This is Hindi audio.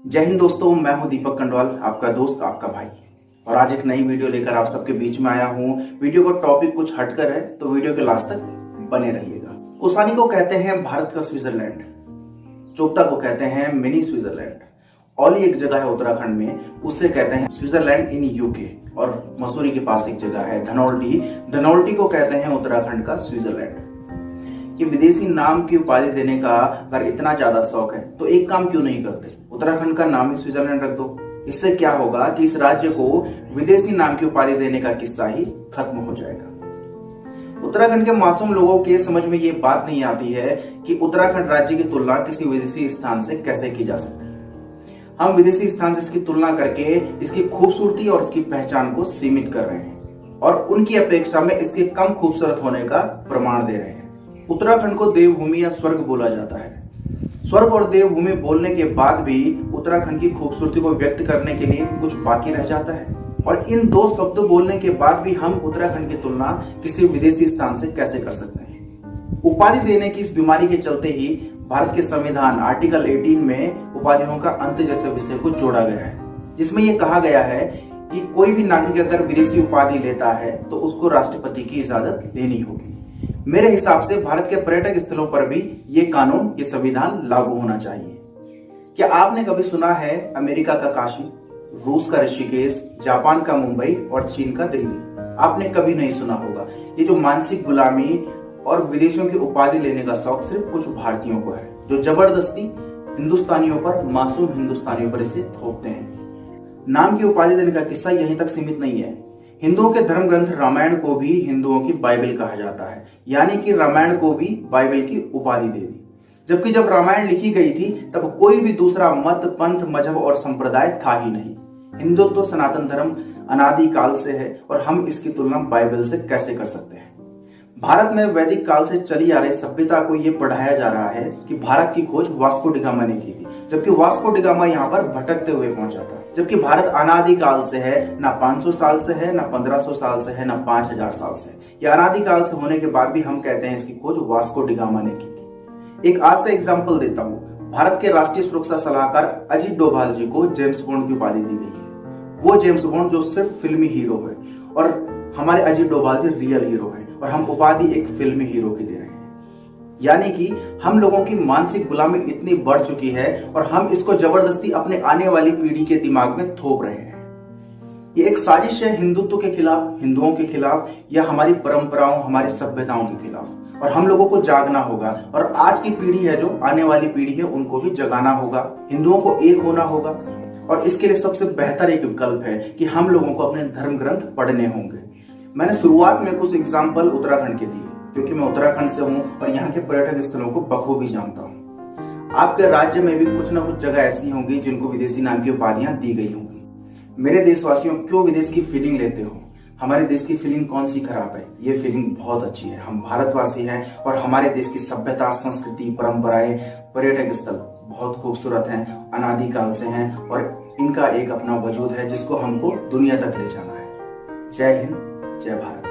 जय हिंद दोस्तों, मैं हूं दीपक कंडवाल, आपका दोस्त, आपका भाई। और आज एक नई वीडियो लेकर आप सबके बीच में आया हूं। वीडियो का टॉपिक कुछ हटकर है, तो वीडियो के लास्ट तक बने रहिएगा। कोसानी को कहते हैं भारत का स्विट्जरलैंड, चोपता को कहते हैं मिनी स्विट्जरलैंड, औली एक जगह है उत्तराखंड में, उससे कहते हैं स्विट्जरलैंड इन यूके। और मसूरी के पास एक जगह है धनौल्टी, धनौल्टी को कहते हैं उत्तराखंड का स्विट्जरलैंड। ये विदेशी नाम की उपाधि देने का अगर इतना ज्यादा शौक है तो एक काम क्यों नहीं करते, उत्तराखंड का नाम ही स्विट्जरलैंड रख दो। इससे क्या होगा कि इस राज्य को विदेशी नाम की उपाधि देने का किस्सा ही खत्म हो जाएगा। उत्तराखंड के मासूम लोगों के समझ में ये बात नहीं आती है कि उत्तराखंड राज्य की तुलना किसी विदेशी स्थान से कैसे की जा सकती है। हम विदेशी स्थान से इसकी तुलना करके इसकी खूबसूरती और इसकी पहचान को सीमित कर रहे हैं और उनकी अपेक्षा में इसके कम खूबसूरत होने का प्रमाण दे रहे हैं। उत्तराखंड को देवभूमि या स्वर्ग बोला जाता है। स्वर्ग और देवभूमि बोलने के बाद भी उत्तराखंड की खूबसूरती को व्यक्त करने के लिए कुछ बाकी रह जाता है। और इन दो शब्द बोलने के बाद भी हम उत्तराखंड की तुलना किसी विदेशी स्थान से कैसे कर सकते हैं। उपाधि देने की इस बीमारी के चलते ही भारत के संविधान आर्टिकल 18 में उपाधियों का अंत जैसे विषय को जोड़ा गया है, जिसमें यह कहा गया है कि कोई भी नागरिक अगर विदेशी उपाधि लेता है तो उसको राष्ट्रपति की इजाजत लेनी होगी। मेरे हिसाब से भारत के पर्यटक स्थलों पर भी ये कानून, ये संविधान लागू होना चाहिए। क्या आपने कभी सुना है अमेरिका का काशी, रूस का ऋषिकेश, जापान का मुंबई और चीन का दिल्ली? आपने कभी नहीं सुना होगा। ये जो मानसिक गुलामी और विदेशों की उपाधि लेने का शौक सिर्फ कुछ भारतीयों को है, जो जबरदस्ती हिंदुस्तानियों पर, मासूम हिंदुस्तानियों पर इसे थोपते हैं। नाम की उपाधि देने का किस्सा यहीं तक सीमित नहीं है। हिंदुओं के धर्म ग्रंथ रामायण को भी हिंदुओं की बाइबल कहा जाता है, यानी कि रामायण को भी बाइबल की उपाधि दे दी। जबकि जब रामायण लिखी गई थी तब कोई भी दूसरा मत, पंथ, मजहब और संप्रदाय था ही नहीं। हिंदुत्व सनातन धर्म अनादि काल से है और हम इसकी तुलना बाइबल से कैसे कर सकते हैं। भारत में वैदिक काल से चली आ रही सभ्यता को यह पढ़ाया जा रहा है कि भारत की खोज वास्को डी गामा ने की थी, जबकि वास्को डी गामा यहाँ पर भटकते हुए पहुंचा था। जबकि भारत अनादि काल से है, ना 500 साल से है, ना 1500 साल से है, ना 5000 साल से। यह अनादि काल से होने के बाद भी हम कहते हैं इसकी खोज वास्को डी गामा ने की थी। एक आज का एग्जाम्पल देता हूँ। भारत के राष्ट्रीय सुरक्षा सलाहकार अजीत डोभाल जी को जेम्स बॉन्ड की उपाधि दी गई है। वो जेम्स बॉन्ड जो सिर्फ फिल्मी हीरो है और हमारे अजीत डोभाल जी रियल हीरो है और हम उपाधि एक फिल्मी हीरो की दे रहे हैं। यानी कि हम लोगों की मानसिक गुलामी इतनी बढ़ चुकी है और हम इसको जबरदस्ती अपने आने वाली पीढ़ी के दिमाग में थोप रहे हैं। ये एक साजिश है हिंदुत्व के खिलाफ, हिंदुओं के खिलाफ, या हमारी परंपराओं, हमारी सभ्यताओं के खिलाफ। और हम लोगों को जागना होगा और आज की पीढ़ी है, जो आने वाली पीढ़ी है, उनको भी जगाना होगा। हिंदुओं को एक होना होगा और इसके लिए सबसे बेहतर एक विकल्प है कि हम लोगों को अपने धर्म ग्रंथ पढ़ने होंगे। मैंने शुरुआत में कुछ एग्जाम्पल उत्तराखंड के दिए क्योंकि मैं उत्तराखंड से हूं और यहाँ के पर्यटक स्थलों को बखूबी जानता हूँ। आपके राज्य में भी कुछ ना कुछ जगह ऐसी होंगी जिनको विदेशी नाम की उपाधियां दी गई होंगी। मेरे देशवासियों, क्यों विदेश की फीलिंग लेते हो? हमारे देश की फीलिंग कौन सी खराब है? ये फीलिंग बहुत अच्छी है। हम भारतवासी हैं और हमारे देश की सभ्यता, संस्कृति, परंपराएं, पर्यटक स्थल बहुत खूबसूरत हैं, अनादि काल से हैं और इनका एक अपना वजूद है जिसको हमको दुनिया तक ले जाना है। जय हिंद, जय भारत।